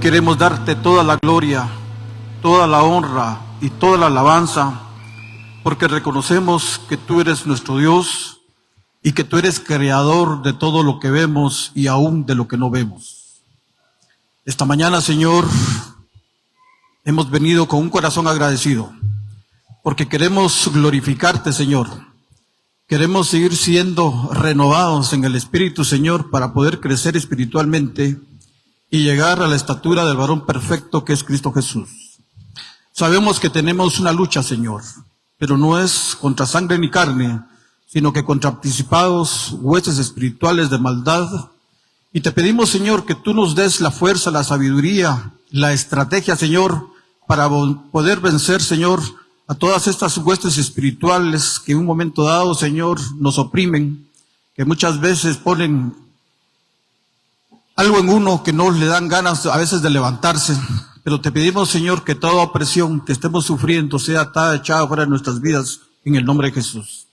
queremos darte toda la gloria, toda la honra y toda la alabanza, porque reconocemos que tú eres nuestro Dios y que tú eres creador de todo lo que vemos y aún de lo que no vemos. Esta mañana, Señor, hemos venido con un corazón agradecido, porque queremos glorificarte, Señor. Queremos seguir siendo renovados en el Espíritu, Señor, para poder crecer espiritualmente y llegar a la estatura del varón perfecto que es Cristo Jesús. Sabemos que tenemos una lucha, Señor, pero no es contra sangre ni carne, sino que contra principados, huestes espirituales de maldad. Y te pedimos, Señor, que tú nos des la fuerza, la sabiduría, la estrategia, Señor, para poder vencer, Señor, a todas estas huestes espirituales que en un momento dado, Señor, nos oprimen, que muchas veces ponen algo en uno que no le dan ganas a veces de levantarse. Pero te pedimos, Señor, que toda opresión que estemos sufriendo sea atada, echada fuera de nuestras vidas en el nombre de Jesús.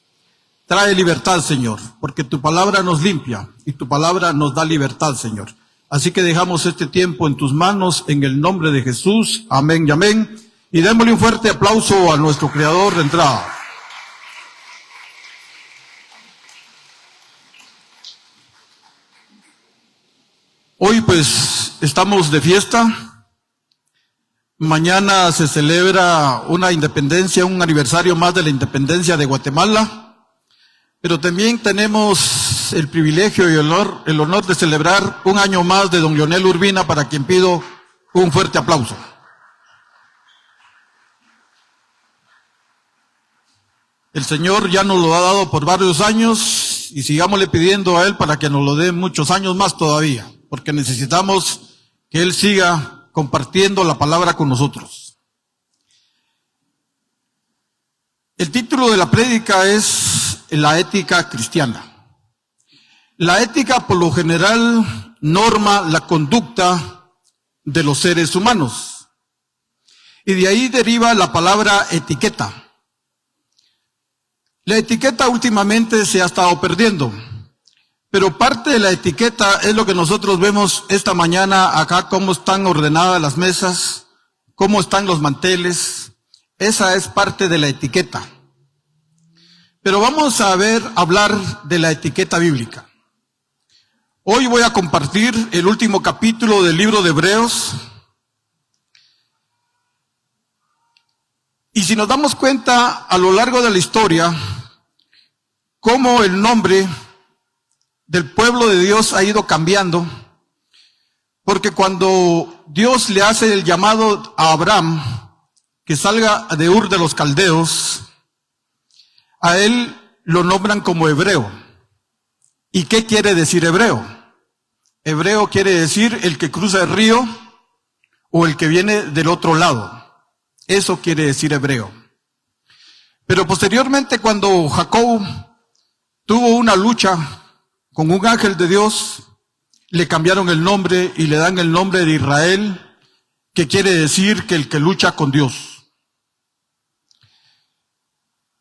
Trae libertad, Señor, porque tu palabra nos limpia y tu palabra nos da libertad, Señor. Así que dejamos este tiempo en tus manos en el nombre de Jesús. Amén y amén. Y démosle un fuerte aplauso a nuestro Creador de entrada. Hoy pues estamos de fiesta. Mañana se celebra una independencia, un aniversario más de la independencia de Guatemala. Pero también tenemos el privilegio y el honor de celebrar un año más de don Leonel Urbina, para quien pido un fuerte aplauso. El Señor ya nos lo ha dado por varios años y sigámosle pidiendo a Él para que nos lo dé muchos años más todavía, porque necesitamos que Él siga compartiendo la palabra con nosotros. El título de la prédica es la ética cristiana. La ética, por lo general, norma la conducta de los seres humanos. Y de ahí deriva la palabra etiqueta. La etiqueta últimamente se ha estado perdiendo, pero parte de la etiqueta es lo que nosotros vemos esta mañana acá, cómo están ordenadas las mesas, cómo están los manteles. Esa es parte de la etiqueta. Pero vamos a hablar de la etiqueta bíblica. Hoy voy a compartir el último capítulo del libro de Hebreos. Y si nos damos cuenta a lo largo de la historia, cómo el nombre del pueblo de Dios ha ido cambiando, porque cuando Dios le hace el llamado a Abraham, que salga de Ur de los Caldeos, a él lo nombran como hebreo. ¿Y qué quiere decir hebreo? Hebreo quiere decir el que cruza el río o el que viene del otro lado. Eso quiere decir hebreo. Pero posteriormente, cuando Jacob tuvo una lucha con un ángel de Dios, le cambiaron el nombre y le dan el nombre de Israel, que quiere decir que el que lucha con Dios.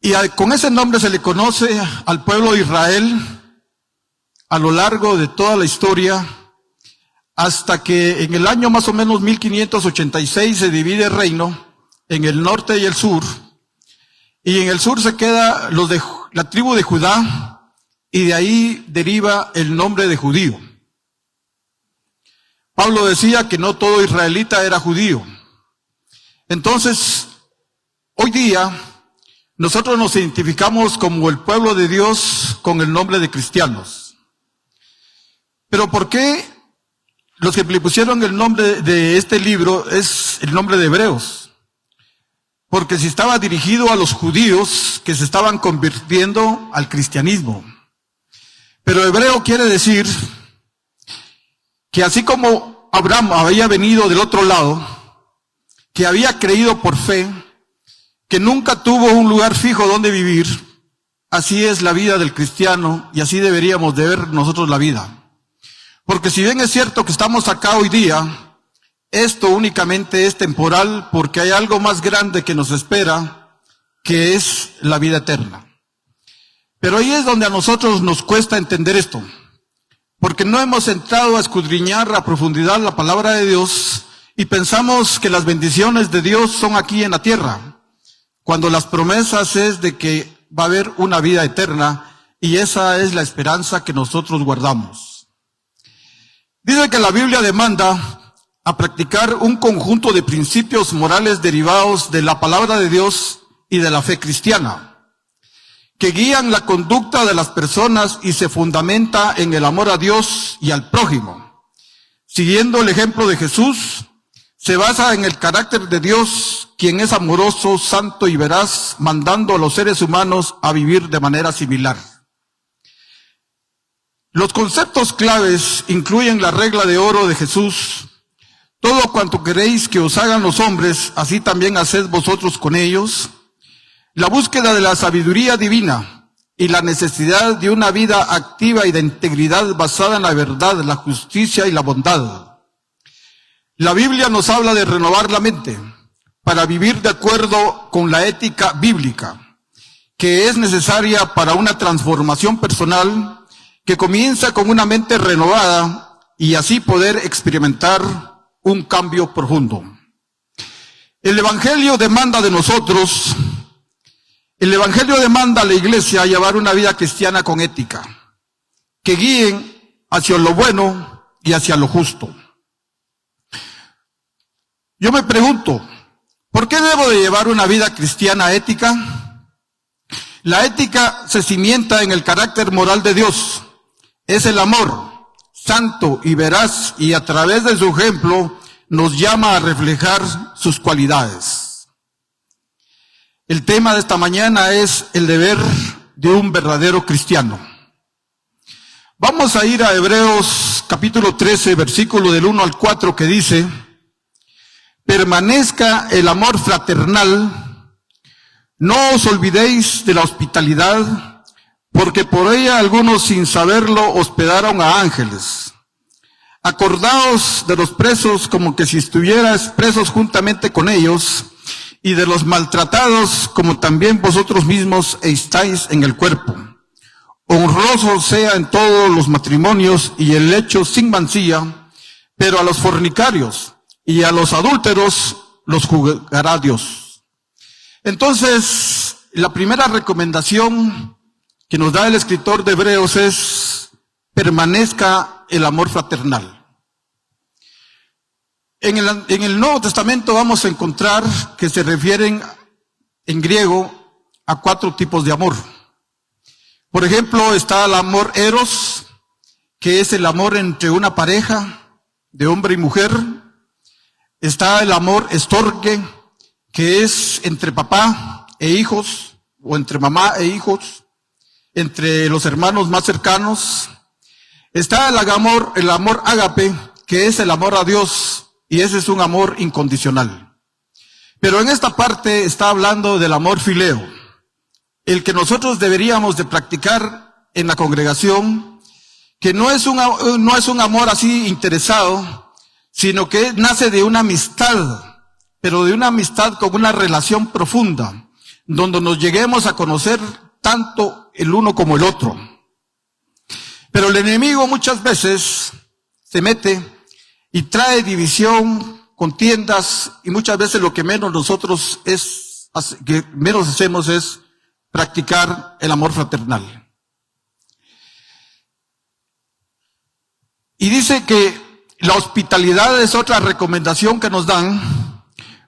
Y con ese nombre se le conoce al pueblo de Israel a lo largo de toda la historia, hasta que en el año más o menos 1586 se divide el reino en el norte y el sur, y en el sur se queda la tribu de Judá, y de ahí deriva el nombre de judío. Pablo decía que no todo israelita era judío. Entonces, hoy día, nosotros nos identificamos como el pueblo de Dios con el nombre de cristianos. Pero ¿por qué los que le pusieron el nombre de este libro es el nombre de Hebreos? Porque si estaba dirigido a los judíos que se estaban convirtiendo al cristianismo. Pero hebreo quiere decir que así como Abraham había venido del otro lado, que había creído por fe, que nunca tuvo un lugar fijo donde vivir, así es la vida del cristiano y así deberíamos de ver nosotros la vida. Porque si bien es cierto que estamos acá hoy día, esto únicamente es temporal, porque hay algo más grande que nos espera, que es la vida eterna. Pero ahí es donde a nosotros nos cuesta entender esto, porque no hemos entrado a escudriñar a profundidad la palabra de Dios y pensamos que las bendiciones de Dios son aquí en la tierra, cuando las promesas es de que va a haber una vida eterna, y esa es la esperanza que nosotros guardamos. Dice que la Biblia demanda a practicar un conjunto de principios morales derivados de la palabra de Dios y de la fe cristiana, que guían la conducta de las personas y se fundamenta en el amor a Dios y al prójimo. Siguiendo el ejemplo de Jesús, se basa en el carácter de Dios, quien es amoroso, santo y veraz, mandando a los seres humanos a vivir de manera similar. Los conceptos claves incluyen la regla de oro de Jesús: todo cuanto queréis que os hagan los hombres, así también haced vosotros con ellos. La búsqueda de la sabiduría divina y la necesidad de una vida activa y de integridad basada en la verdad, la justicia y la bondad. La Biblia nos habla de renovar la mente para vivir de acuerdo con la ética bíblica, que es necesaria para una transformación personal que comienza con una mente renovada y así poder experimentar un cambio profundo. El Evangelio demanda de nosotros, el Evangelio demanda a la iglesia a llevar una vida cristiana con ética, que guíen hacia lo bueno y hacia lo justo. Yo me pregunto, ¿por qué debo de llevar una vida cristiana ética? La ética se cimienta en el carácter moral de Dios. Es el amor, santo y veraz, y a través de su ejemplo nos llama a reflejar sus cualidades. El tema de esta mañana es el deber de un verdadero cristiano. Vamos a ir a Hebreos capítulo 13, versículo del 1 al 4, que dice: permanezca el amor fraternal, no os olvidéis de la hospitalidad, porque por ella algunos sin saberlo hospedaron a ángeles. Acordaos de los presos como que si estuvierais presos juntamente con ellos, y de los maltratados como también vosotros mismos estáis en el cuerpo. Honroso sea en todos los matrimonios y el lecho sin mancilla, pero a los fornicarios y a los adúlteros los juzgará Dios. Entonces, la primera recomendación que nos da el escritor de Hebreos es: permanezca el amor fraternal. En el Nuevo Testamento vamos a encontrar que se refieren en griego a 4 tipos de amor. Por ejemplo, está el amor eros, que es el amor entre una pareja de hombre y mujer. Está el amor estorge, que es entre papá e hijos, o entre mamá e hijos, entre los hermanos más cercanos. Está el amor ágape, que es el amor a Dios, y ese es un amor incondicional. Pero en esta parte está hablando del amor fileo, el que nosotros deberíamos de practicar en la congregación, que no es un amor así interesado, sino que nace de una amistad, pero de una amistad con una relación profunda, donde nos lleguemos a conocer tanto el uno como el otro. Pero el enemigo muchas veces se mete y trae división, contiendas, y muchas veces lo que menos hacemos es practicar el amor fraternal. Y dice que la hospitalidad es otra recomendación que nos dan,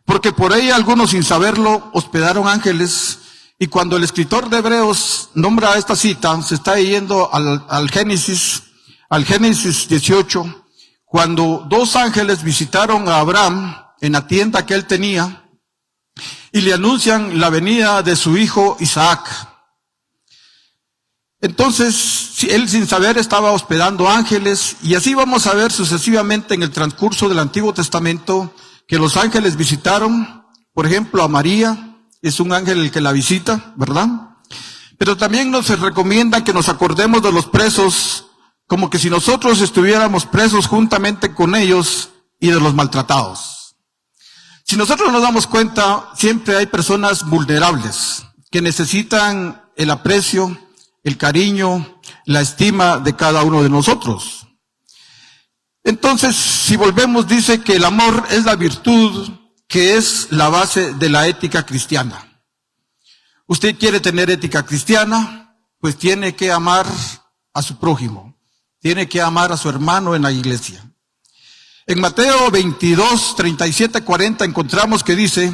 porque por ella algunos sin saberlo hospedaron ángeles, y cuando el escritor de Hebreos nombra esta cita, se está yendo al Génesis 18, cuando 2 ángeles visitaron a Abraham en la tienda que él tenía y le anuncian la venida de su hijo Isaac. Entonces, él sin saber estaba hospedando ángeles, y así vamos a ver sucesivamente en el transcurso del Antiguo Testamento que los ángeles visitaron, por ejemplo, a María, es un ángel el que la visita, ¿verdad? Pero también nos recomienda que nos acordemos de los presos, como que si nosotros estuviéramos presos juntamente con ellos, y de los maltratados. Si nosotros nos damos cuenta, siempre hay personas vulnerables que necesitan el aprecio, el cariño, la estima de cada uno de nosotros. Entonces, si volvemos, dice que el amor es la virtud que es la base de la ética cristiana. Usted quiere tener ética cristiana, pues tiene que amar a su prójimo, tiene que amar a su hermano en la iglesia. En Mateo 22, 37, 40 encontramos que dice,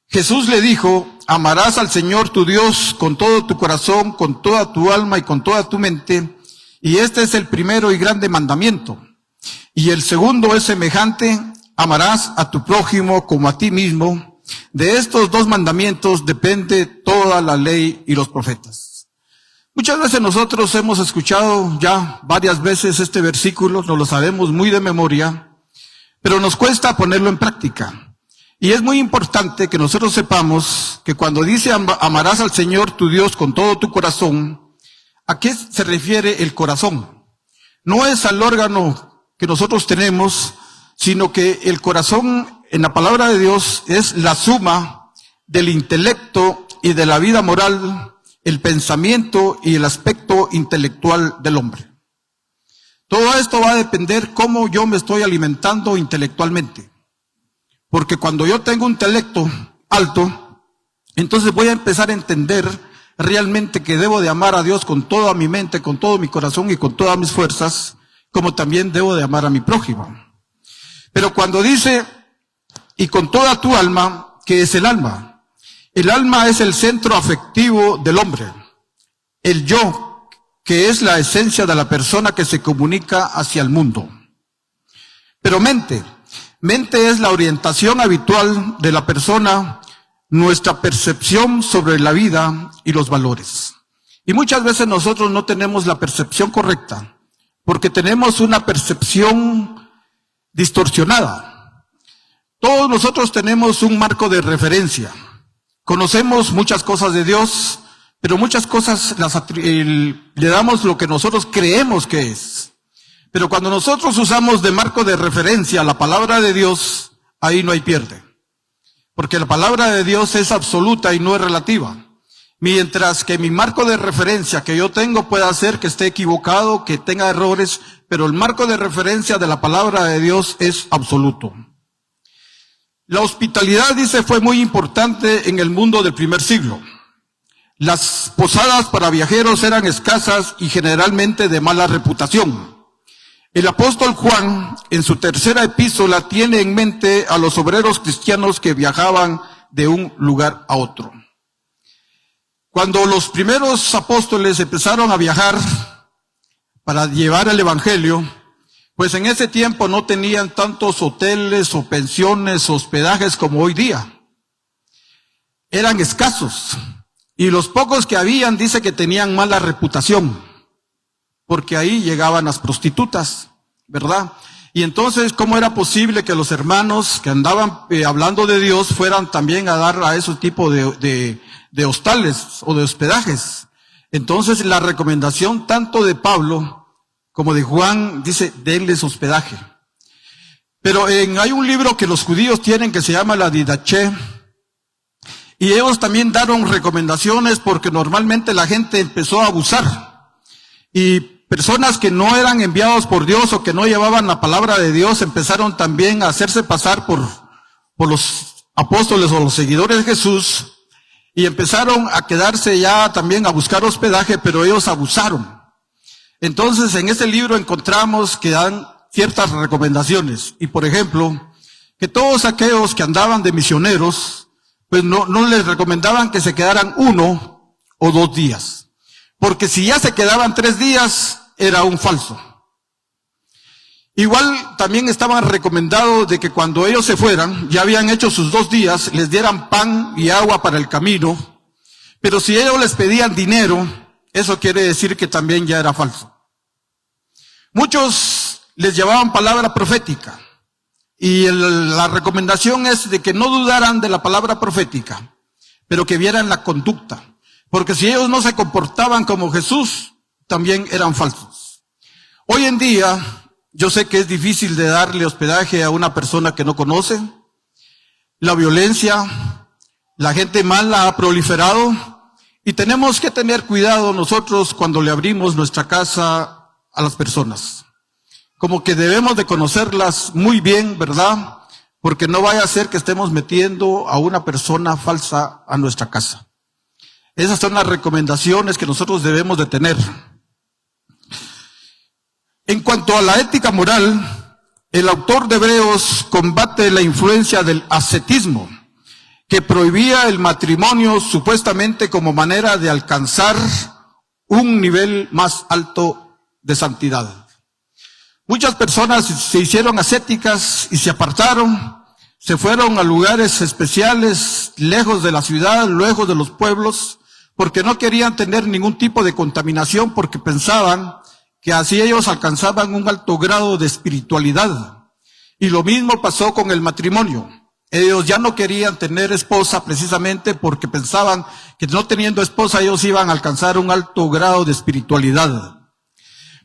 Jesús le dijo, amarás al Señor tu Dios con todo tu corazón, con toda tu alma y con toda tu mente, y este es el primero y grande mandamiento. Y el segundo es semejante, amarás a tu prójimo como a ti mismo. De estos dos mandamientos depende toda la ley y los profetas. Muchas veces nosotros hemos escuchado ya varias veces este versículo, nos lo sabemos muy de memoria, pero nos cuesta ponerlo en práctica. Y es muy importante que nosotros sepamos que cuando dice amarás al Señor tu Dios con todo tu corazón, ¿a qué se refiere el corazón? No es al órgano que nosotros tenemos, sino que el corazón en la palabra de Dios es la suma del intelecto y de la vida moral, el pensamiento y el aspecto intelectual del hombre. Todo esto va a depender cómo yo me estoy alimentando intelectualmente. Porque cuando yo tengo un intelecto alto, entonces voy a empezar a entender realmente que debo de amar a Dios con toda mi mente, con todo mi corazón y con todas mis fuerzas, como también debo de amar a mi prójimo. Pero cuando dice, y con toda tu alma, ¿qué es el alma? El alma es el centro afectivo del hombre. El yo, que es la esencia de la persona que se comunica hacia el mundo. Pero mente es la orientación habitual de la persona, nuestra percepción sobre la vida y los valores. Y muchas veces nosotros no tenemos la percepción correcta, porque tenemos una percepción distorsionada. Todos nosotros tenemos un marco de referencia. Conocemos muchas cosas de Dios, pero muchas cosas le damos lo que nosotros creemos que es. Pero cuando nosotros usamos de marco de referencia la palabra de Dios, ahí no hay pierde. Porque la palabra de Dios es absoluta y no es relativa. Mientras que mi marco de referencia que yo tengo pueda ser que esté equivocado, que tenga errores, pero el marco de referencia de la palabra de Dios es absoluto. La hospitalidad, dice, fue muy importante en el mundo del primer siglo. Las posadas para viajeros eran escasas y generalmente de mala reputación. El apóstol Juan, en su tercera epístola, tiene en mente a los obreros cristianos que viajaban de un lugar a otro. Cuando los primeros apóstoles empezaron a viajar para llevar el evangelio, pues en ese tiempo no tenían tantos hoteles o pensiones, hospedajes como hoy día. Eran escasos. Y los pocos que habían, dice que tenían mala reputación, porque ahí llegaban las prostitutas, ¿verdad? Y entonces, ¿cómo era posible que los hermanos que andaban hablando de Dios fueran también a dar a ese tipo de hostales o de hospedajes? Entonces, la recomendación tanto de Pablo como de Juan dice, denles hospedaje. Pero hay un libro que los judíos tienen que se llama la Didaché, y ellos también dieron recomendaciones porque normalmente la gente empezó a abusar. Y personas que no eran enviados por Dios o que no llevaban la palabra de Dios empezaron también a hacerse pasar por los apóstoles o los seguidores de Jesús y empezaron a quedarse ya también a buscar hospedaje, pero ellos abusaron. Entonces en este libro encontramos que dan ciertas recomendaciones y por ejemplo, que todos aquellos que andaban de misioneros, pues no les recomendaban que se quedaran 1 o 2 días. Porque si ya se quedaban 3 días, era un falso. Igual también estaban recomendados de que cuando ellos se fueran, ya habían hecho sus 2 días, les dieran pan y agua para el camino. Pero si ellos les pedían dinero, eso quiere decir que también ya era falso. Muchos les llevaban palabra profética. Y la recomendación es de que no dudaran de la palabra profética, pero que vieran la conducta. Porque si ellos no se comportaban como Jesús, también eran falsos. Hoy en día, yo sé que es difícil de darle hospedaje a una persona que no conoce. La violencia, la gente mala ha proliferado y tenemos que tener cuidado nosotros cuando le abrimos nuestra casa a las personas. como que debemos de conocerlas muy bien, ¿verdad? Porque no vaya a ser que estemos metiendo a una persona falsa a nuestra casa. Esas son las recomendaciones que nosotros debemos de tener. En cuanto a la ética moral, el autor de Hebreos combate la influencia del ascetismo, que prohibía el matrimonio supuestamente como manera de alcanzar un nivel más alto de santidad. Muchas personas se hicieron ascéticas y se apartaron, se fueron a lugares especiales, lejos de la ciudad, lejos de los pueblos, porque no querían tener ningún tipo de contaminación, porque pensaban que así ellos alcanzaban un alto grado de espiritualidad. Y lo mismo pasó con el matrimonio. Ellos ya no querían tener esposa precisamente porque pensaban que no teniendo esposa ellos iban a alcanzar un alto grado de espiritualidad.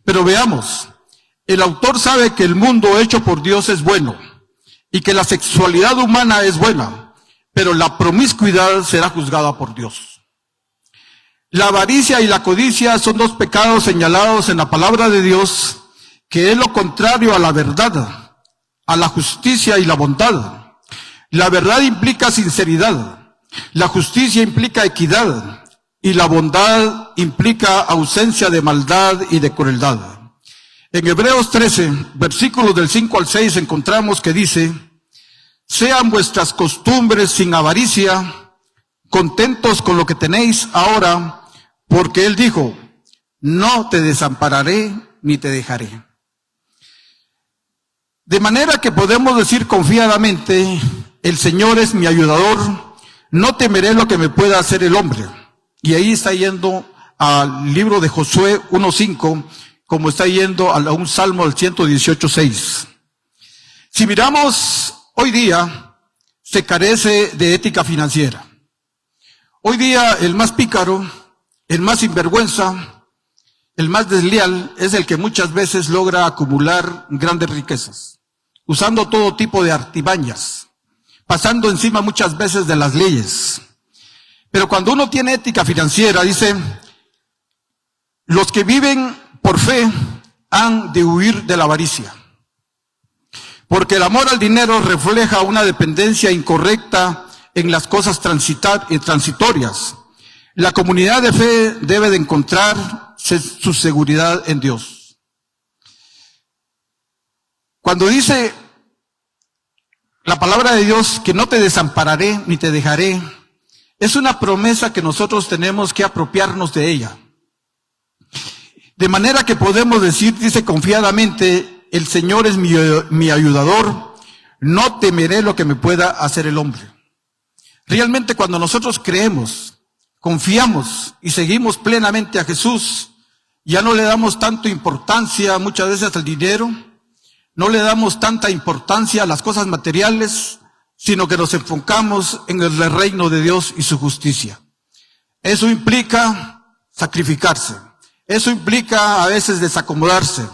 Pero veamos, el autor sabe que el mundo hecho por Dios es bueno y que la sexualidad humana es buena, pero la promiscuidad será juzgada por Dios. La avaricia y la codicia son dos pecados señalados en la palabra de Dios, que es lo contrario a la verdad, a la justicia y la bondad. La verdad implica sinceridad, la justicia implica equidad y la bondad implica ausencia de maldad y de crueldad. En Hebreos 13, versículos del 5 al 6 encontramos que dice: sean vuestras costumbres sin avaricia, contentos con lo que tenéis ahora, porque Él dijo, no te desampararé ni te dejaré. De manera que podemos decir confiadamente, el Señor es mi ayudador, no temeré lo que me pueda hacer el hombre. Y ahí está yendo al libro de Josué 1:5, como está yendo a un Salmo del 118:6. Si miramos hoy día, se carece de ética financiera. Hoy día el más pícaro, el más sinvergüenza, el más desleal es el que muchas veces logra acumular grandes riquezas, usando todo tipo de artimañas, pasando encima muchas veces de las leyes. Pero cuando uno tiene ética financiera, dice, los que viven por fe han de huir de la avaricia. Porque el amor al dinero refleja una dependencia incorrecta en las cosas transitorias. La comunidad de fe debe de encontrar su seguridad en Dios. Cuando dice la palabra de Dios que no te desampararé ni te dejaré, es una promesa que nosotros tenemos que apropiarnos de ella. De manera que podemos decir, dice confiadamente, el Señor es mi ayudador, no temeré lo que me pueda hacer el hombre. Realmente cuando nosotros creemos, confiamos y seguimos plenamente a Jesús, ya no le damos tanta importancia muchas veces al dinero, no le damos tanta importancia a las cosas materiales, sino que nos enfocamos en el reino de Dios y su justicia. Eso implica sacrificarse, eso implica a veces desacomodarse,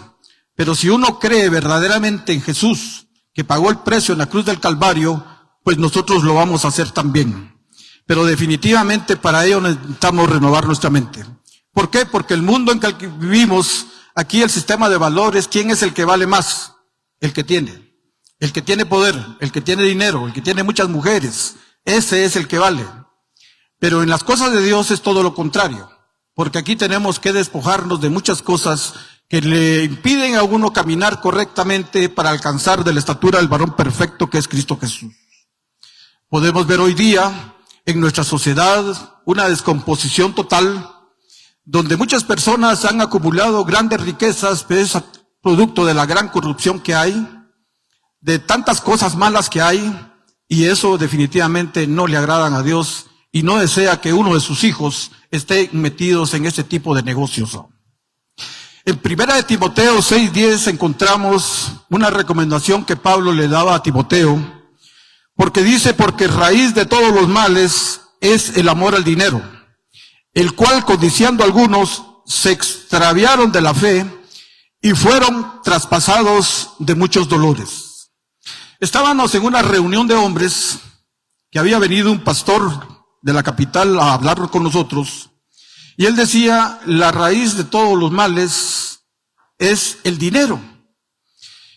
pero si uno cree verdaderamente en Jesús, que pagó el precio en la cruz del Calvario, pues nosotros lo vamos a hacer también. Pero definitivamente para ello necesitamos renovar nuestra mente. ¿Por qué? Porque el mundo en que vivimos, aquí el sistema de valores, ¿quién es el que vale más? El que tiene poder, el que tiene dinero, el que tiene muchas mujeres, ese es el que vale. Pero en las cosas de Dios es todo lo contrario, porque aquí tenemos que despojarnos de muchas cosas que le impiden a uno caminar correctamente para alcanzar de la estatura del varón perfecto que es Cristo Jesús. Podemos ver hoy día en nuestra sociedad una descomposición total, donde muchas personas han acumulado grandes riquezas, pero es producto de la gran corrupción que hay, de tantas cosas malas que hay, y eso definitivamente no le agradan a Dios y no desea que uno de sus hijos esté metidos en este tipo de negocios. En 1 Timoteo 6:10 encontramos una recomendación que Pablo le daba a Timoteo, porque dice, porque raíz de todos los males es el amor al dinero, el cual codiciando algunos se extraviaron de la fe y fueron traspasados de muchos dolores. Estábamos en una reunión de hombres que había venido un pastor de la capital a hablar con nosotros, y él decía, la raíz de todos los males es el dinero.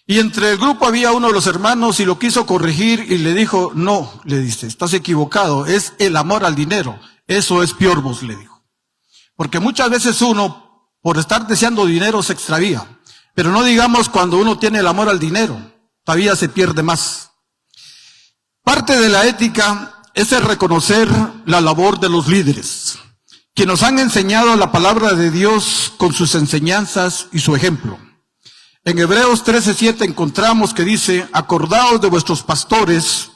Y entre el grupo había uno de los hermanos y lo quiso corregir y le dijo, no, le dice, estás equivocado, es el amor al dinero. Eso es piorbos, le dijo. Porque muchas veces uno, por estar deseando dinero, se extravía. Pero no digamos cuando uno tiene el amor al dinero, todavía se pierde más. Parte de la ética es el reconocer la labor de los líderes, que nos han enseñado la palabra de Dios con sus enseñanzas y su ejemplo. En Hebreos 13:7 encontramos que dice, acordaos de vuestros pastores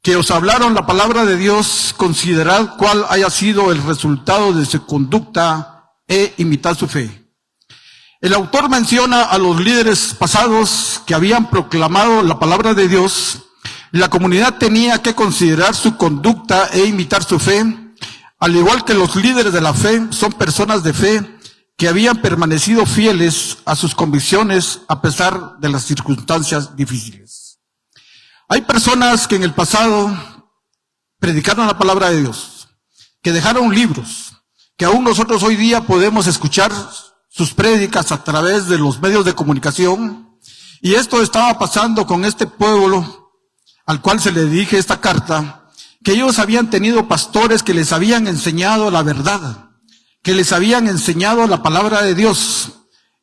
que os hablaron la palabra de Dios, considerad cuál haya sido el resultado de su conducta e imitad su fe. El autor menciona a los líderes pasados que habían proclamado la palabra de Dios. La comunidad tenía que considerar su conducta e imitar su fe, al igual que los líderes de la fe son personas de fe que habían permanecido fieles a sus convicciones a pesar de las circunstancias difíciles. Hay personas que en el pasado predicaron la palabra de Dios, que dejaron libros, que aún nosotros hoy día podemos escuchar sus prédicas a través de los medios de comunicación, y esto estaba pasando con este pueblo al cual se le dirige esta carta, que ellos habían tenido pastores que les habían enseñado la verdad, que les habían enseñado la palabra de Dios.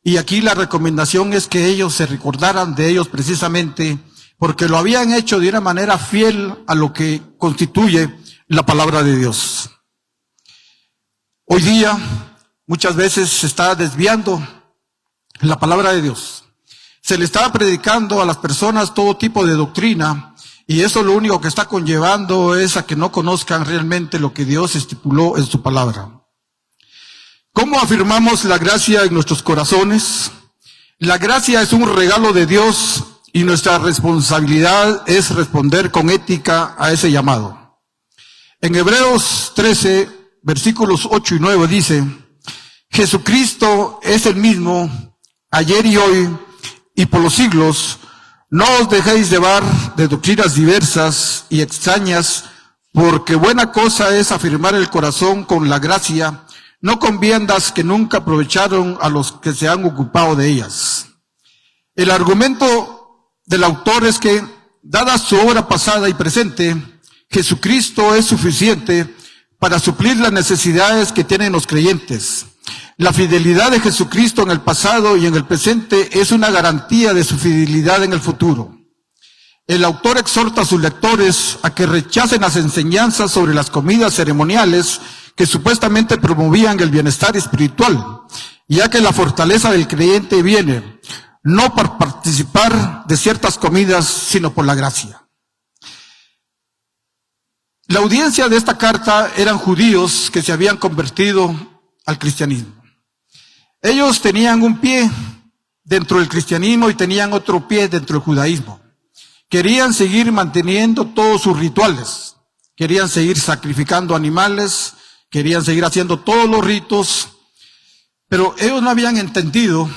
Y aquí la recomendación es que ellos se recordaran de ellos precisamente porque lo habían hecho de una manera fiel a lo que constituye la palabra de Dios. Hoy día muchas veces se está desviando la palabra de Dios. Se le está predicando a las personas todo tipo de doctrina y eso lo único que está conllevando es a que no conozcan realmente lo que Dios estipuló en su palabra. ¿Cómo afirmamos la gracia en nuestros corazones? La gracia es un regalo de Dios y nuestra responsabilidad es responder con ética a ese llamado. En Hebreos 13, versículos 8 y 9 dice, Jesucristo es el mismo ayer y hoy y por los siglos. No os dejéis llevar de doctrinas diversas y extrañas, porque buena cosa es afirmar el corazón con la gracia, no con viandas que nunca aprovecharon a los que se han ocupado de ellas. El argumento del autor es que, dada su obra pasada y presente, Jesucristo es suficiente para suplir las necesidades que tienen los creyentes. La fidelidad de Jesucristo en el pasado y en el presente es una garantía de su fidelidad en el futuro. El autor exhorta a sus lectores a que rechacen las enseñanzas sobre las comidas ceremoniales que supuestamente promovían el bienestar espiritual, ya que la fortaleza del creyente viene no por participar de ciertas comidas, sino por la gracia. La audiencia de esta carta eran judíos que se habían convertido al cristianismo. Ellos tenían un pie dentro del cristianismo y tenían otro pie dentro del judaísmo. Querían seguir manteniendo todos sus rituales, querían seguir sacrificando animales, querían seguir haciendo todos los ritos, pero ellos no habían entendido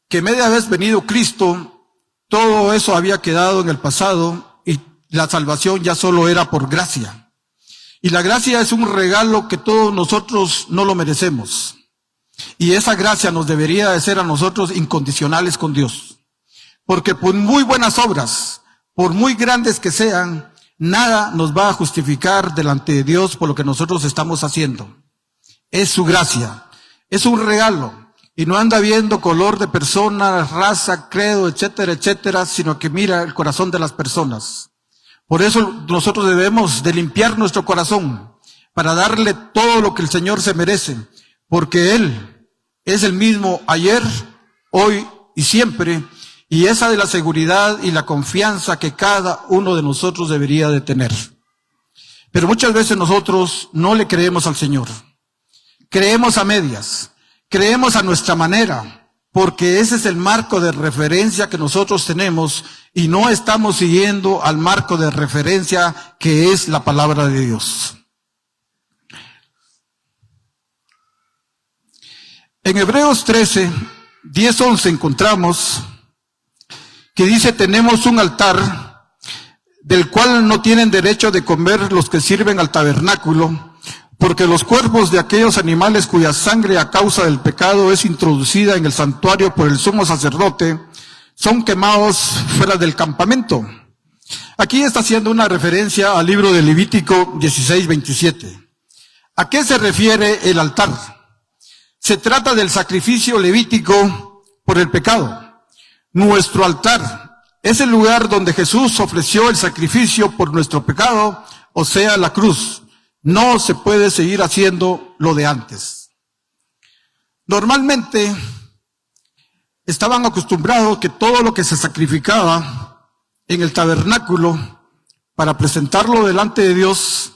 que media vez venido Cristo, todo eso había quedado en el pasado y la salvación ya solo era por gracia. Y la gracia es un regalo que todos nosotros no lo merecemos. Y esa gracia nos debería de ser a nosotros incondicionales con Dios. Porque por muy buenas obras, por muy grandes que sean, nada nos va a justificar delante de Dios por lo que nosotros estamos haciendo. Es su gracia, es un regalo. Y no anda viendo color de persona, raza, credo, etcétera, etcétera, sino que mira el corazón de las personas. Por eso nosotros debemos de limpiar nuestro corazón para darle todo lo que el Señor se merece. Porque Él es el mismo ayer, hoy y siempre. Y esa de la seguridad y la confianza que cada uno de nosotros debería de tener. Pero muchas veces nosotros no le creemos al Señor. Creemos a medias. Creemos a nuestra manera. Porque ese es el marco de referencia que nosotros tenemos. Y no estamos siguiendo al marco de referencia que es la palabra de Dios. En Hebreos 13, 10-11 encontramos que dice, tenemos un altar del cual no tienen derecho de comer los que sirven al tabernáculo, porque los cuerpos de aquellos animales cuya sangre a causa del pecado es introducida en el santuario por el sumo sacerdote, son quemados fuera del campamento. Aquí está haciendo una referencia al libro de Levítico 16:27. ¿A qué se refiere el altar? Se trata del sacrificio levítico por el pecado. Nuestro altar es el lugar donde Jesús ofreció el sacrificio por nuestro pecado, o sea, la cruz. No se puede seguir haciendo lo de antes. Normalmente estaban acostumbrados que todo lo que se sacrificaba en el tabernáculo para presentarlo delante de Dios,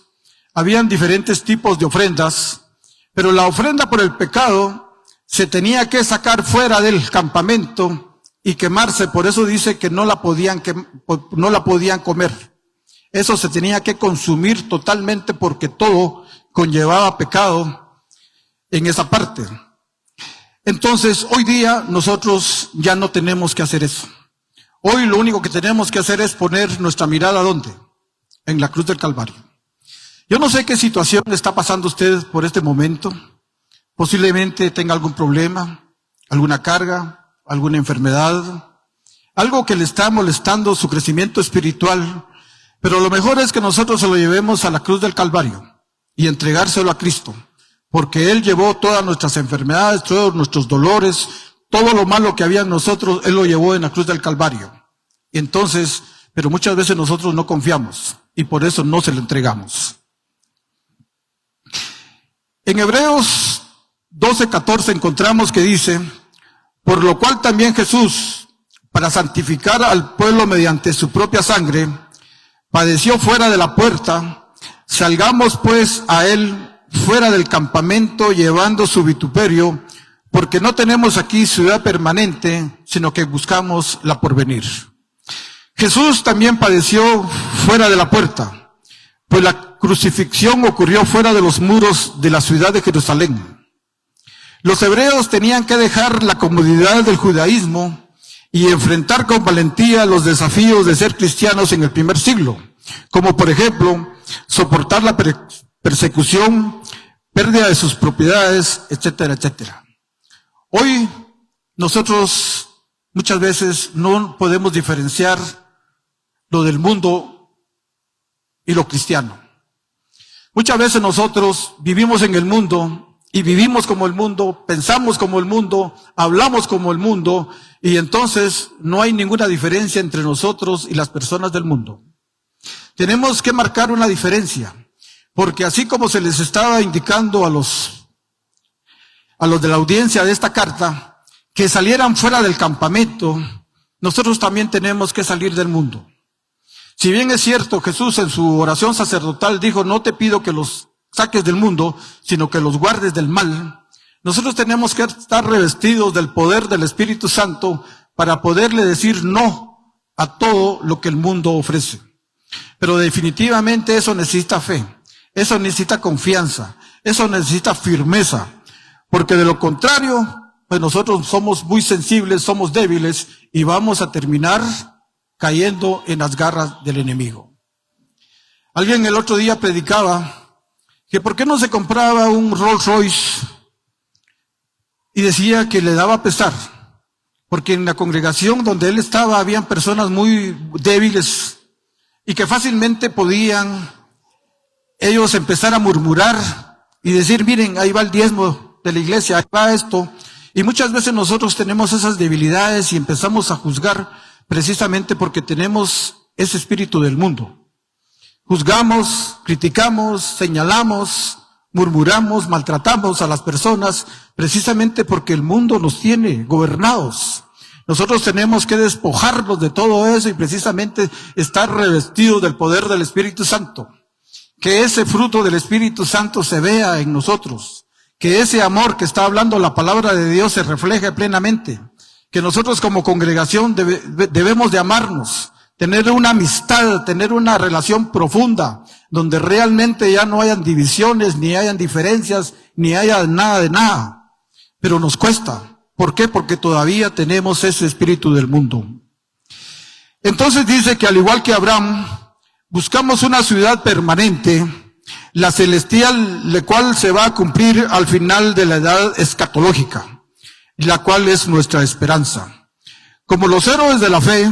habían diferentes tipos de ofrendas, pero la ofrenda por el pecado se tenía que sacar fuera del campamento y quemarse. Por eso dice que no la podían comer. Eso se tenía que consumir totalmente porque todo conllevaba pecado en esa parte. Entonces, hoy día nosotros ya no tenemos que hacer eso. Hoy lo único que tenemos que hacer es poner nuestra mirada ¿dónde? En la cruz del Calvario. Yo no sé qué situación está pasando usted por este momento. Posiblemente tenga algún problema, alguna carga, alguna enfermedad, algo que le está molestando su crecimiento espiritual. Pero lo mejor es que nosotros se lo llevemos a la cruz del Calvario y entregárselo a Cristo, porque Él llevó todas nuestras enfermedades, todos nuestros dolores, todo lo malo que había en nosotros, Él lo llevó en la cruz del Calvario. Y entonces, pero muchas veces nosotros no confiamos y por eso no se lo entregamos. En Hebreos 12:14 encontramos que dice, por lo cual también Jesús, para santificar al pueblo mediante su propia sangre, padeció fuera de la puerta. Salgamos pues a él fuera del campamento llevando su vituperio, porque no tenemos aquí ciudad permanente, sino que buscamos la porvenir. Jesús también padeció fuera de la puerta, pues la crucifixión ocurrió fuera de los muros de la ciudad de Jerusalén. Los hebreos tenían que dejar la comodidad del judaísmo y enfrentar con valentía los desafíos de ser cristianos en el primer siglo, como por ejemplo, soportar la persecución, pérdida de sus propiedades, etcétera, etcétera. Hoy nosotros muchas veces no podemos diferenciar lo del mundo y lo cristiano. Muchas veces nosotros vivimos en el mundo y vivimos como el mundo, pensamos como el mundo, hablamos como el mundo, y entonces no hay ninguna diferencia entre nosotros y las personas del mundo. Tenemos que marcar una diferencia, porque así como se les estaba indicando a los de la audiencia de esta carta, que salieran fuera del campamento, nosotros también tenemos que salir del mundo. Si bien es cierto, Jesús en su oración sacerdotal dijo, no te pido que los saques del mundo, sino que los guardes del mal. Nosotros tenemos que estar revestidos del poder del Espíritu Santo para poderle decir no a todo lo que el mundo ofrece. Pero definitivamente eso necesita fe, eso necesita confianza, eso necesita firmeza, porque de lo contrario, pues nosotros somos muy sensibles, somos débiles y vamos a terminar cayendo en las garras del enemigo. Alguien el otro día predicaba que por qué no se compraba un Rolls Royce, y decía que le daba pesar, porque en la congregación donde él estaba habían personas muy débiles y que fácilmente podían ellos empezar a murmurar y decir, miren, ahí va el diezmo de la iglesia, ahí va esto. Y muchas veces nosotros tenemos esas debilidades y empezamos a juzgar precisamente porque tenemos ese espíritu del mundo. Juzgamos, criticamos, señalamos, murmuramos, maltratamos a las personas precisamente porque el mundo nos tiene gobernados. Nosotros tenemos que despojarnos de todo eso y precisamente estar revestidos del poder del Espíritu Santo. Que ese fruto del Espíritu Santo se vea en nosotros. Que ese amor que está hablando la palabra de Dios se refleje plenamente. Que nosotros como congregación debemos de amarnos, tener una amistad, tener una relación profunda, donde realmente ya no hayan divisiones, ni hayan diferencias, ni haya nada de nada. Pero nos cuesta. ¿Por qué? Porque todavía tenemos ese espíritu del mundo. Entonces dice que al igual que Abraham, buscamos una ciudad permanente, la celestial, la cual se va a cumplir al final de la edad escatológica, la cual es nuestra esperanza. Como los héroes de la fe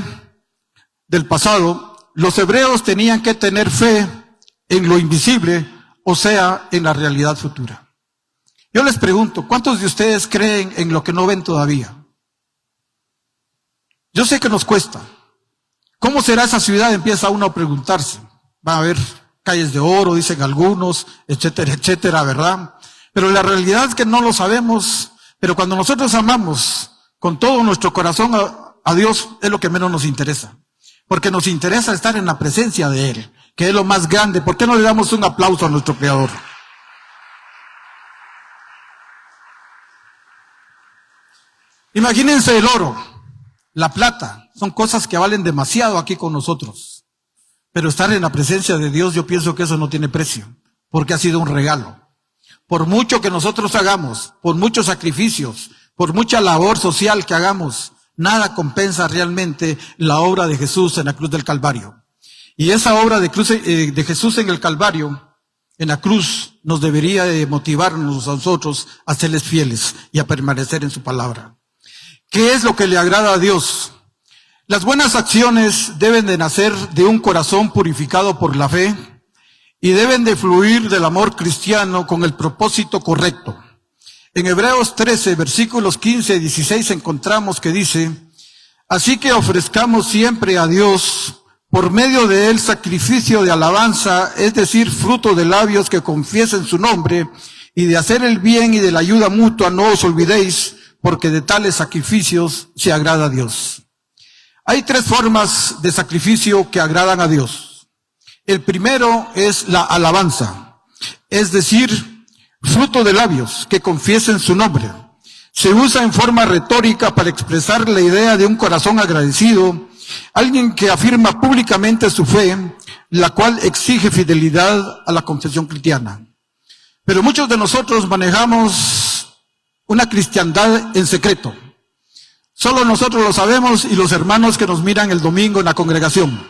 del pasado, los hebreos tenían que tener fe en lo invisible, o sea, en la realidad futura. Yo les pregunto, ¿cuántos de ustedes creen en lo que no ven todavía? Yo sé que nos cuesta. ¿Cómo será esa ciudad? Empieza uno a preguntarse. Va a haber calles de oro, dicen algunos, etcétera, etcétera, ¿verdad? Pero la realidad es que no lo sabemos. Pero cuando nosotros amamos con todo nuestro corazón a Dios, es lo que menos nos interesa. Porque nos interesa estar en la presencia de Él, que es lo más grande. ¿Por qué no le damos un aplauso a nuestro Creador? Imagínense el oro, la plata, son cosas que valen demasiado aquí con nosotros. Pero estar en la presencia de Dios, yo pienso que eso no tiene precio, porque ha sido un regalo. Por mucho que nosotros hagamos, por muchos sacrificios, por mucha labor social que hagamos, nada compensa realmente la obra de Jesús en la cruz del Calvario. Y esa obra de Jesús en el Calvario, en la cruz, nos debería de motivarnos a nosotros a serles fieles y a permanecer en su palabra. ¿Qué es lo que le agrada a Dios? Las buenas acciones deben de nacer de un corazón purificado por la fe y deben de fluir del amor cristiano con el propósito correcto. En Hebreos 13, versículos 15 y 16 encontramos que dice: así que ofrezcamos siempre a Dios por medio de él sacrificio de alabanza, es decir, fruto de labios que confiesen su nombre, y de hacer el bien y de la ayuda mutua no os olvidéis, porque de tales sacrificios se agrada a Dios. Hay tres formas de sacrificio que agradan a Dios. El primero es la alabanza, es decir, fruto de labios que confiesen su nombre. Se usa en forma retórica para expresar la idea de un corazón agradecido, alguien que afirma públicamente su fe, la cual exige fidelidad a la confesión cristiana. Pero muchos de nosotros manejamos una cristiandad en secreto. Solo nosotros lo sabemos y los hermanos que nos miran el domingo en la congregación.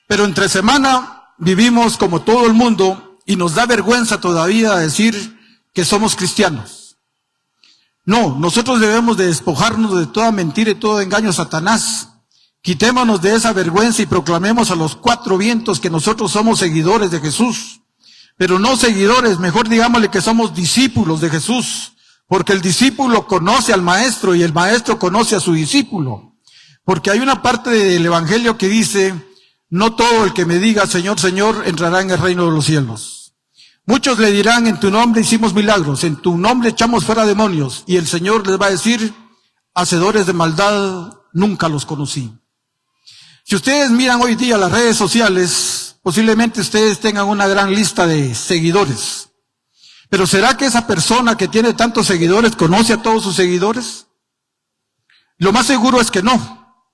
Pero entre semana vivimos como todo el mundo y nos da vergüenza todavía decir que somos cristianos. No, nosotros debemos de despojarnos de toda mentira y todo engaño a Satanás. Quitémonos de esa vergüenza y proclamemos a los cuatro vientos que nosotros somos seguidores de Jesús. Pero no seguidores, mejor digámosle que somos discípulos de Jesús. Porque el discípulo conoce al maestro y el maestro conoce a su discípulo. Porque hay una parte del evangelio que dice: no todo el que me diga Señor, Señor, entrará en el reino de los cielos. Muchos le dirán: en tu nombre hicimos milagros, en tu nombre echamos fuera demonios. Y el Señor les va a decir: hacedores de maldad, nunca los conocí. Si ustedes miran hoy día las redes sociales, posiblemente ustedes tengan una gran lista de seguidores. Pero ¿será que esa persona que tiene tantos seguidores conoce a todos sus seguidores? Lo más seguro es que no.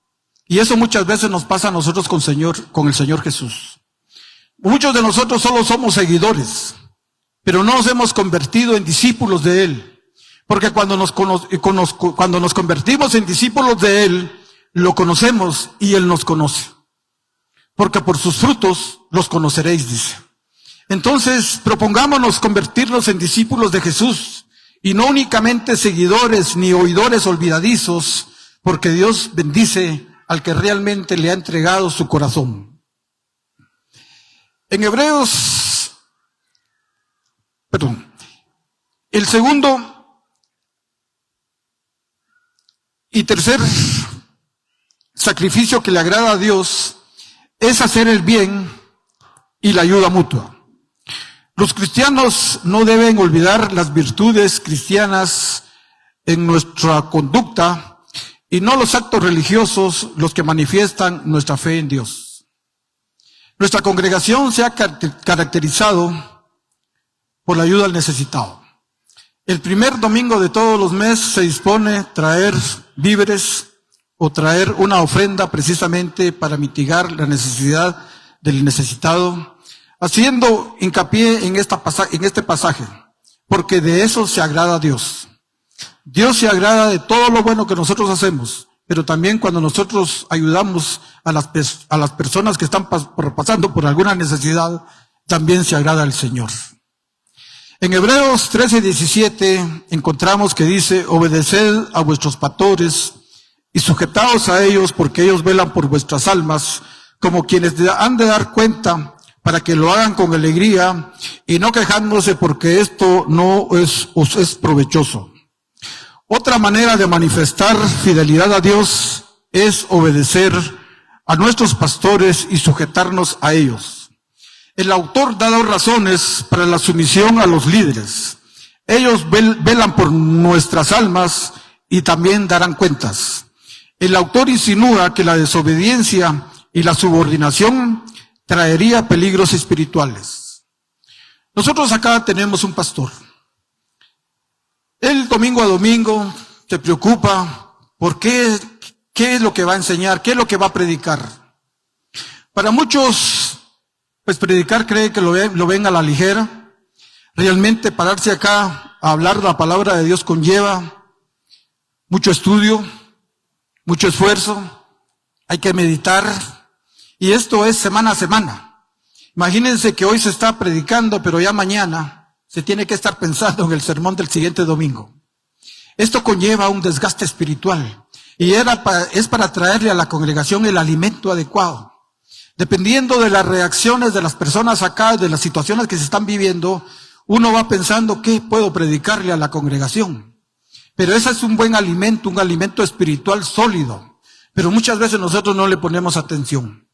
Y eso muchas veces nos pasa a nosotros con el Señor Jesús. Muchos de nosotros solo somos seguidores, pero no nos hemos convertido en discípulos de Él. Porque cuando nos convertimos en discípulos de Él, lo conocemos y Él nos conoce. Porque por sus frutos los conoceréis, dice. Entonces, propongámonos convertirnos en discípulos de Jesús y no únicamente seguidores ni oidores olvidadizos, porque Dios bendice al que realmente le ha entregado su corazón. En el segundo y tercer sacrificio que le agrada a Dios es hacer el bien y la ayuda mutua. Los cristianos no deben olvidar las virtudes cristianas en nuestra conducta y no los actos religiosos los que manifiestan nuestra fe en Dios. Nuestra congregación se ha caracterizado por la ayuda al necesitado. El primer domingo de todos los meses se dispone traer víveres o traer una ofrenda precisamente para mitigar la necesidad del necesitado, haciendo hincapié en este pasaje, porque de eso se agrada a Dios. Dios se agrada de todo lo bueno que nosotros hacemos, pero también cuando nosotros ayudamos a las personas que están pasando por alguna necesidad, también se agrada al Señor. En Hebreos 13:17 encontramos que dice: obedeced a vuestros pastores y sujetaos a ellos, porque ellos velan por vuestras almas, como quienes han de dar cuenta, para que lo hagan con alegría y no quejándose, porque esto no os es provechoso. Otra manera de manifestar fidelidad a Dios es obedecer a nuestros pastores y sujetarnos a ellos. El autor da dos razones para la sumisión a los líderes. Ellos velan por nuestras almas y también darán cuentas. El autor insinúa que la desobediencia y la subordinación traería peligros espirituales. Nosotros acá tenemos un pastor. Él domingo a domingo se preocupa por qué es lo que va a enseñar, qué es lo que va a predicar. Para muchos, pues predicar cree que lo ven a la ligera. Realmente pararse acá a hablar la palabra de Dios conlleva mucho estudio, mucho esfuerzo, hay que meditar, y esto es semana a semana. Imagínense que hoy se está predicando, pero ya mañana se tiene que estar pensando en el sermón del siguiente domingo. Esto conlleva un desgaste espiritual, y es para traerle a la congregación el alimento adecuado. Dependiendo de las reacciones de las personas acá, de las situaciones que se están viviendo, uno va pensando qué puedo predicarle a la congregación. Pero ese es un buen alimento, un alimento espiritual sólido. Pero muchas veces nosotros no le ponemos atención.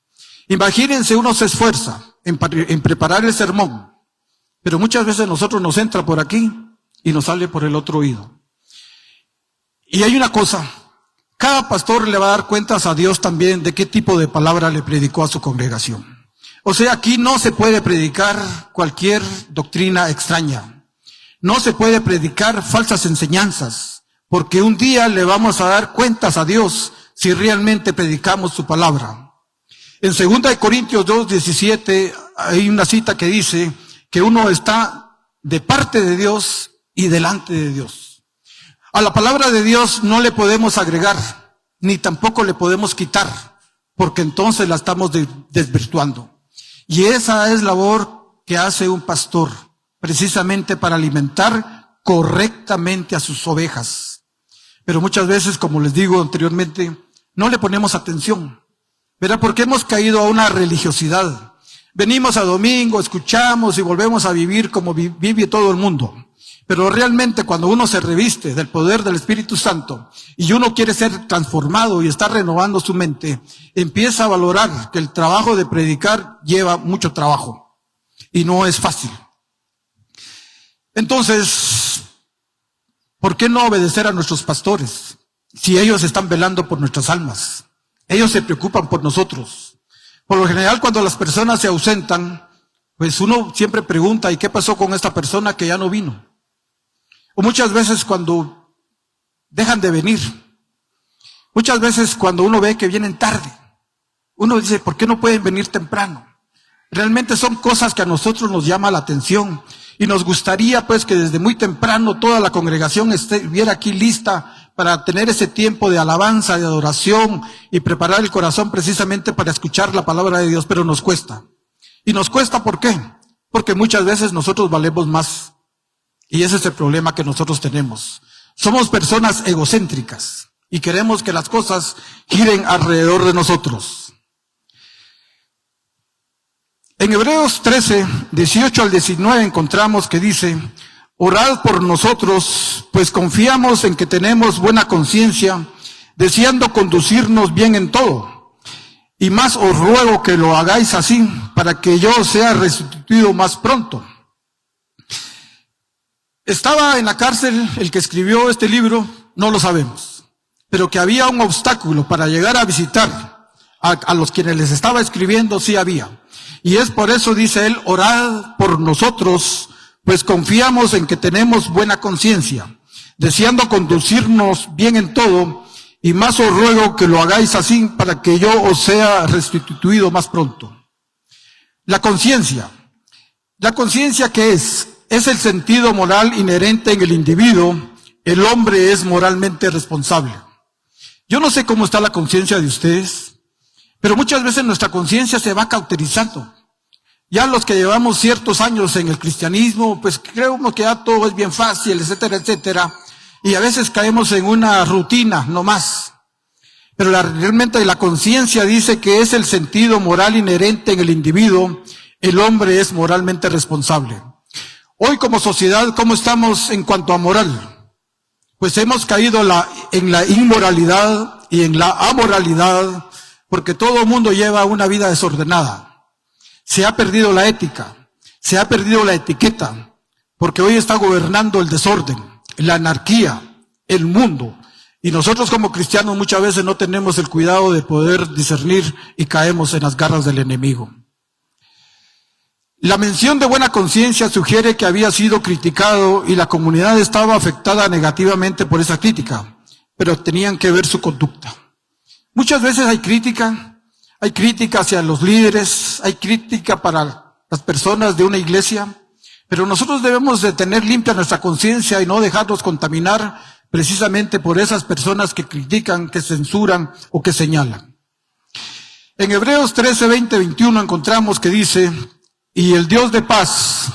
Imagínense, uno se esfuerza en preparar el sermón, pero muchas veces nosotros nos entra por aquí y nos sale por el otro oído. Y hay una cosa, cada pastor le va a dar cuentas a Dios también de qué tipo de palabra le predicó a su congregación. O sea, aquí no se puede predicar cualquier doctrina extraña. No se puede predicar falsas enseñanzas, porque un día le vamos a dar cuentas a Dios si realmente predicamos su palabra. En 2 Corintios 2:17 hay una cita que dice que uno está de parte de Dios y delante de Dios. A la palabra de Dios no le podemos agregar, ni tampoco le podemos quitar, porque entonces la estamos desvirtuando. Y esa es labor que hace un pastor, precisamente para alimentar correctamente a sus ovejas. Pero muchas veces, como les digo anteriormente, no le ponemos atención. ¿Verdad? Porque hemos caído a una religiosidad. Venimos a domingo, escuchamos y volvemos a vivir como vive todo el mundo. Pero realmente cuando uno se reviste del poder del Espíritu Santo y uno quiere ser transformado y está renovando su mente, empieza a valorar que el trabajo de predicar lleva mucho trabajo y no es fácil. Entonces, ¿por qué no obedecer a nuestros pastores si ellos están velando por nuestras almas? Ellos se preocupan por nosotros. Por lo general, cuando las personas se ausentan, pues uno siempre pregunta, ¿y qué pasó con esta persona que ya no vino? O muchas veces cuando dejan de venir, muchas veces cuando uno ve que vienen tarde, uno dice, ¿por qué no pueden venir temprano? Realmente son cosas que a nosotros nos llama la atención y nos gustaría pues que desde muy temprano toda la congregación estuviera aquí lista para tener ese tiempo de alabanza, de adoración y preparar el corazón precisamente para escuchar la palabra de Dios, pero nos cuesta. ¿Y nos cuesta por qué? Porque muchas veces nosotros valemos más. Y ese es el problema que nosotros tenemos. Somos personas egocéntricas y queremos que las cosas giren alrededor de nosotros. En Hebreos 13, 18 al 19 encontramos que dice: orad por nosotros, pues confiamos en que tenemos buena conciencia, deseando conducirnos bien en todo. Y más os ruego que lo hagáis así, para que yo sea restituido más pronto. ¿Estaba en la cárcel el que escribió este libro? No lo sabemos. Pero que había un obstáculo para llegar a visitar a los quienes les estaba escribiendo, sí había. Y es por eso, dice él, orad por nosotros, pues confiamos en que tenemos buena conciencia, deseando conducirnos bien en todo, y más os ruego que lo hagáis así para que yo os sea restituido más pronto. La conciencia. ¿La conciencia qué es? Es el sentido moral inherente en el individuo. El hombre es moralmente responsable. Yo no sé cómo está la conciencia de ustedes, pero muchas veces nuestra conciencia se va cauterizando. Ya los que llevamos ciertos años en el cristianismo, pues creemos que ya todo es bien fácil, etcétera, etcétera. Y a veces caemos en una rutina, no más. pero realmente la conciencia dice que es el sentido moral inherente en el individuo. El hombre es moralmente responsable. Hoy como sociedad, ¿cómo estamos en cuanto a moral? Pues hemos caído en la inmoralidad y en la amoralidad, porque todo el mundo lleva una vida desordenada. Se ha perdido la ética, se ha perdido la etiqueta, porque hoy está gobernando el desorden, la anarquía, el mundo. Y nosotros como cristianos muchas veces no tenemos el cuidado de poder discernir y caemos en las garras del enemigo. La mención de buena conciencia sugiere que había sido criticado y la comunidad estaba afectada negativamente por esa crítica, pero tenían que ver su conducta. Muchas veces hay crítica hacia los líderes, hay crítica para las personas de una iglesia, pero nosotros debemos de tener limpia nuestra conciencia y no dejarnos contaminar precisamente por esas personas que critican, que censuran o que señalan. En Hebreos 13, 20, 21 encontramos que dice: y el Dios de paz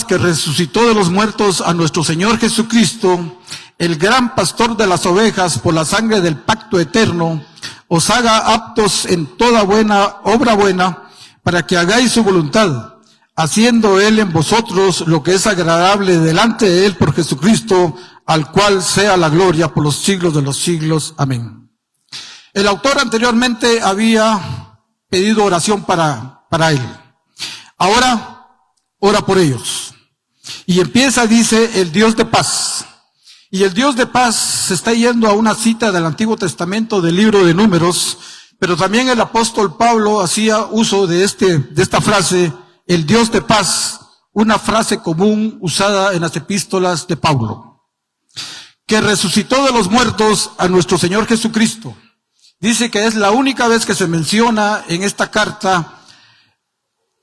que resucitó de los muertos a nuestro Señor Jesucristo, el gran pastor de las ovejas, por la sangre del pacto eterno, os haga aptos en toda obra buena, para que hagáis su voluntad, haciendo Él en vosotros lo que es agradable delante de Él por Jesucristo, al cual sea la gloria por los siglos de los siglos. Amén. El autor anteriormente había pedido oración para él. Ahora, ora por ellos. Y empieza, dice, el Dios de paz. Y el Dios de paz se está yendo a una cita del Antiguo Testamento del libro de Números, pero también el apóstol Pablo hacía uso de esta frase, el Dios de paz, una frase común usada en las epístolas de Pablo, que resucitó de los muertos a nuestro Señor Jesucristo. Dice que es la única vez que se menciona en esta carta,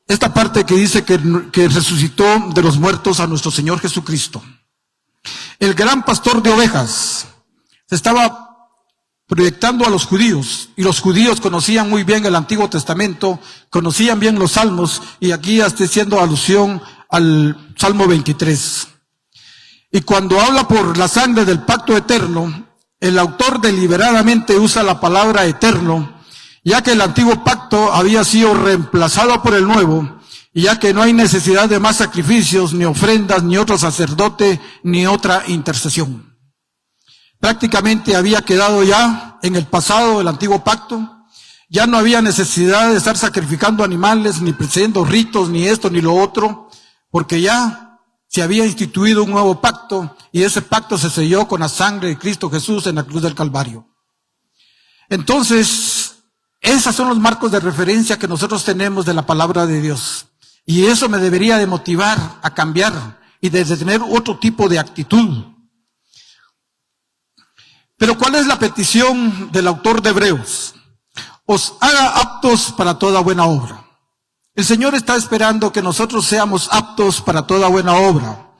esta parte que dice que resucitó de los muertos a nuestro Señor Jesucristo. El gran pastor de ovejas se estaba proyectando a los judíos, y los judíos conocían muy bien el Antiguo Testamento, conocían bien los salmos, y aquí está haciendo alusión al Salmo 23. Y cuando habla por la sangre del pacto eterno, el autor deliberadamente usa la palabra eterno, ya que el antiguo pacto había sido reemplazado por el nuevo, y ya que no hay necesidad de más sacrificios, ni ofrendas, ni otro sacerdote, ni otra intercesión. Prácticamente había quedado ya en el pasado el antiguo pacto, ya no había necesidad de estar sacrificando animales, ni presentando ritos, ni esto, ni lo otro, porque ya se había instituido un nuevo pacto, y ese pacto se selló con la sangre de Cristo Jesús en la cruz del Calvario. Entonces, esos son los marcos de referencia que nosotros tenemos de la palabra de Dios. Y eso me debería de motivar a cambiar y de tener otro tipo de actitud. Pero ¿cuál es la petición del autor de Hebreos? Os haga aptos para toda buena obra. El Señor está esperando que nosotros seamos aptos para toda buena obra.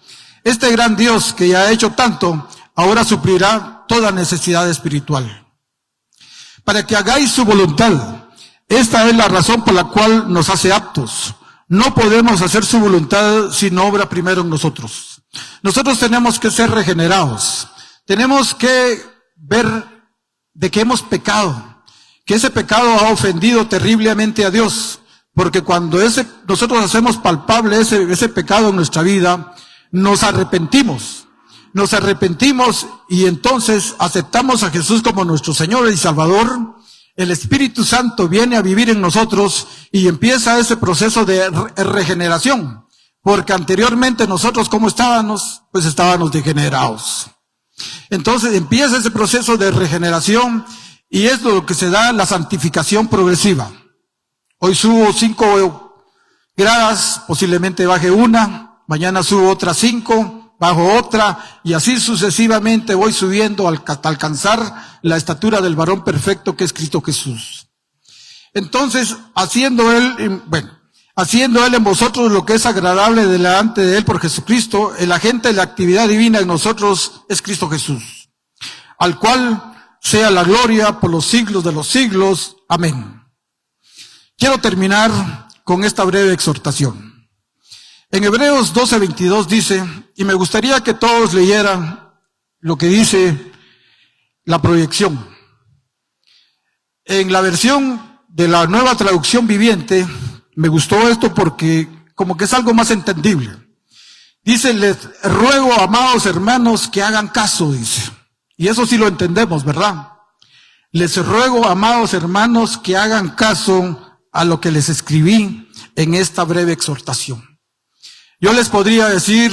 Este gran Dios que ya ha hecho tanto, ahora suplirá toda necesidad espiritual. Para que hagáis su voluntad. Esta es la razón por la cual nos hace aptos. No podemos hacer su voluntad si no obra primero en nosotros. Nosotros tenemos que ser regenerados. Tenemos que ver de que hemos pecado, que ese pecado ha ofendido terriblemente a Dios. Porque cuando nosotros hacemos palpable ese pecado en nuestra vida, nos arrepentimos y entonces aceptamos a Jesús como nuestro Señor y Salvador. El Espíritu Santo viene a vivir en nosotros y empieza ese proceso de regeneración. Porque anteriormente nosotros, ¿cómo estábamos? Pues estábamos degenerados. Entonces empieza ese proceso de regeneración y es lo que se da la santificación progresiva. Hoy subo 5 gradas, posiblemente baje una, mañana subo otras 5, bajo otra, y así sucesivamente voy subiendo hasta alcanzar la estatura del varón perfecto que es Cristo Jesús. Entonces, haciendo Él en vosotros lo que es agradable delante de Él por Jesucristo, el agente de la actividad divina en nosotros es Cristo Jesús, al cual sea la gloria por los siglos de los siglos. Amén. Quiero terminar con esta breve exhortación. En Hebreos 12:22 dice, y me gustaría que todos leyeran lo que dice la proyección. En la versión de la Nueva Traducción Viviente, me gustó esto porque como que es algo más entendible. Dice, les ruego, amados hermanos, que hagan caso, dice. Y eso sí lo entendemos, ¿verdad? Les ruego, amados hermanos, que hagan caso a lo que les escribí en esta breve exhortación. Yo les podría decir,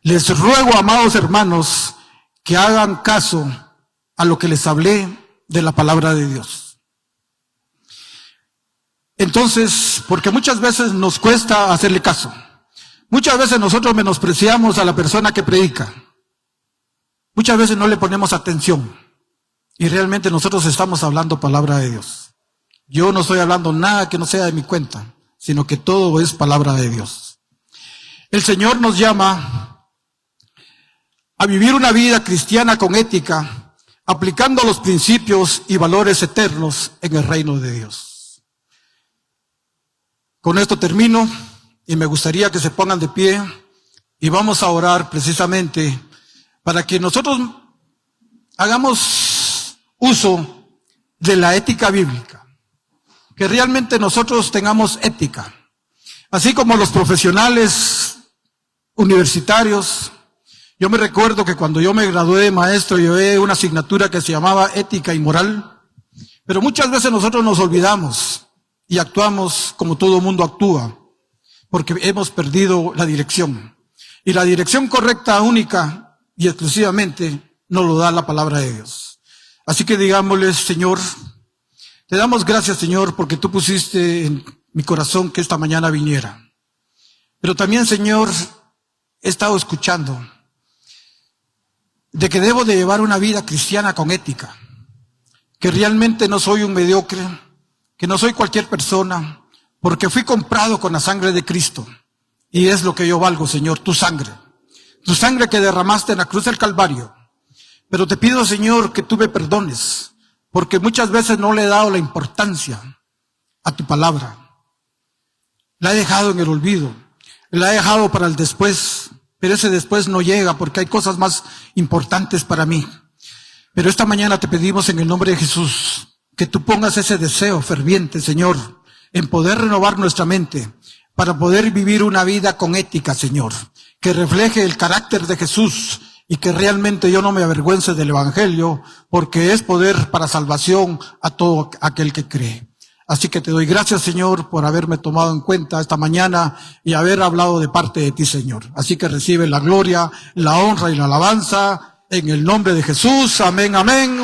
les ruego, amados hermanos, que hagan caso a lo que les hablé de la palabra de Dios. Entonces, porque muchas veces nos cuesta hacerle caso. Muchas veces nosotros menospreciamos a la persona que predica. Muchas veces no le ponemos atención. Y realmente nosotros estamos hablando palabra de Dios. Yo no estoy hablando nada que no sea de mi cuenta, sino que todo es palabra de Dios. El Señor nos llama a vivir una vida cristiana con ética, aplicando los principios y valores eternos en el reino de Dios. Con esto termino y me gustaría que se pongan de pie y vamos a orar precisamente para que nosotros hagamos uso de la ética bíblica, que realmente nosotros tengamos ética, así como los profesionales universitarios. Yo me recuerdo que cuando yo me gradué de maestro, llevé una asignatura que se llamaba ética y moral, pero muchas veces nosotros nos olvidamos y actuamos como todo mundo actúa, porque hemos perdido la dirección. Y la dirección correcta, única y exclusivamente nos lo da la palabra de Dios. Así que digámosle, Señor, te damos gracias, Señor, porque tú pusiste en mi corazón que esta mañana viniera. Pero también, Señor, he estado escuchando de que debo de llevar una vida cristiana con ética, que realmente no soy un mediocre, que no soy cualquier persona, porque fui comprado con la sangre de Cristo, y es lo que yo valgo, Señor, tu sangre que derramaste en la cruz del Calvario. Pero te pido, Señor, que tú me perdones, porque muchas veces no le he dado la importancia a tu palabra. La he dejado en el olvido, la he dejado para el después, pero ese después no llega porque hay cosas más importantes para mí. Pero esta mañana te pedimos en el nombre de Jesús que tú pongas ese deseo ferviente, Señor, en poder renovar nuestra mente para poder vivir una vida con ética, Señor, que refleje el carácter de Jesús y que realmente yo no me avergüence del Evangelio, porque es poder para salvación a todo aquel que cree. Así que te doy gracias, Señor, por haberme tomado en cuenta esta mañana y haber hablado de parte de ti, Señor. Así que recibe la gloria, la honra y la alabanza en el nombre de Jesús. Amén, amén.